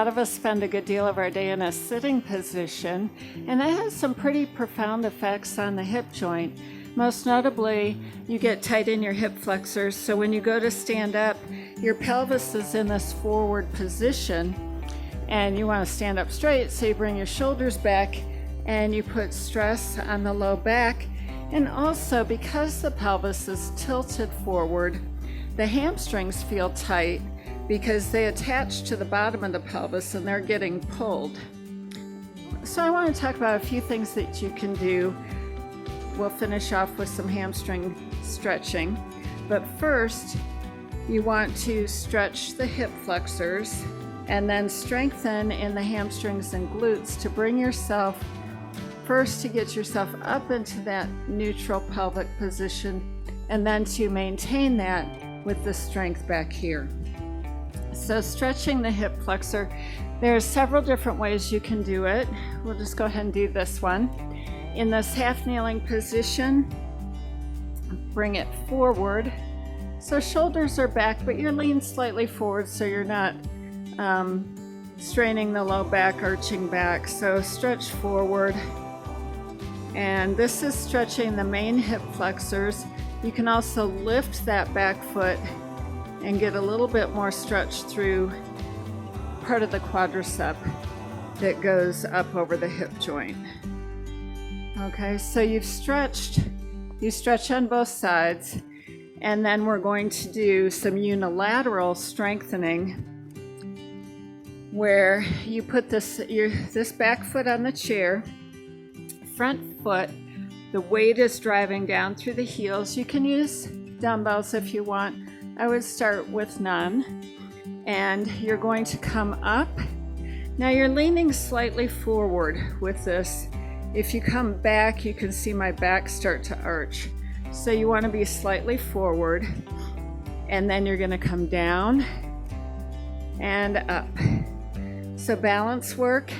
lot of us spend a good deal of our day in a sitting position, and that has some pretty profound effects on the hip joint. Most notably, you get tight in your hip flexors, so when you go to stand up, your pelvis is in this forward position, and you want to stand up straight, so you bring your shoulders back and you put stress on the low back. And also, because the pelvis is tilted forward, the hamstrings feel tight because they attach to the bottom of the pelvis and they're getting pulled. So I want to talk about a few things that you can do. We'll finish off with some hamstring stretching. But first, you want to stretch the hip flexors and then strengthen in the hamstrings and glutes to bring yourself first to get yourself up into that neutral pelvic position, and then to maintain that with the strength back here. So stretching the hip flexor, there are several different ways you can do it. We'll just go ahead and do this one. In this half kneeling position, bring it forward. So shoulders are back, but you're leaned slightly forward so you're not straining the low back, arching back. So stretch forward. And this is stretching the main hip flexors. You can also lift that back foot and get a little bit more stretch through part of the quadricep that goes up over the hip joint. Okay, so you stretch on both sides, and then we're going to do some unilateral strengthening where you put this back foot on the chair, front foot, the weight is driving down through the heels. You can use dumbbells if you want. I would start with none. And you're going to come up. Now you're leaning slightly forward with this. If you come back, you can see my back start to arch. So you want to be slightly forward, and then you're going to come down and up. So balance work,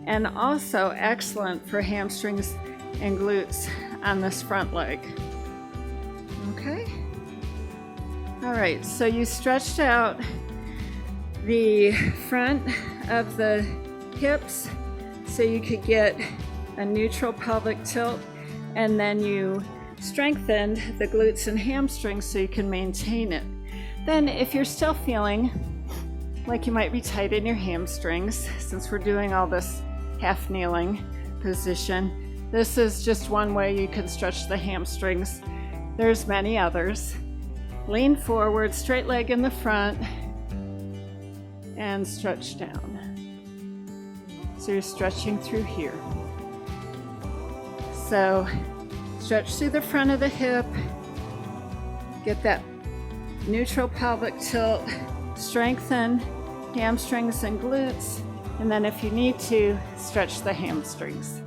and also excellent for hamstrings and glutes on this front leg. Okay? All right, so you stretched out the front of the hips so you could get a neutral pelvic tilt, and then you strengthened the glutes and hamstrings so you can maintain it. Then if you're still feeling like you might be tight in your hamstrings, since we're doing all this half kneeling position, this is just one way you can stretch the hamstrings. There's many others. Lean forward, straight leg in the front, and stretch down. So you're stretching through here. So stretch through the front of the hip, get that neutral pelvic tilt, strengthen hamstrings and glutes, and then if you need to, stretch the hamstrings.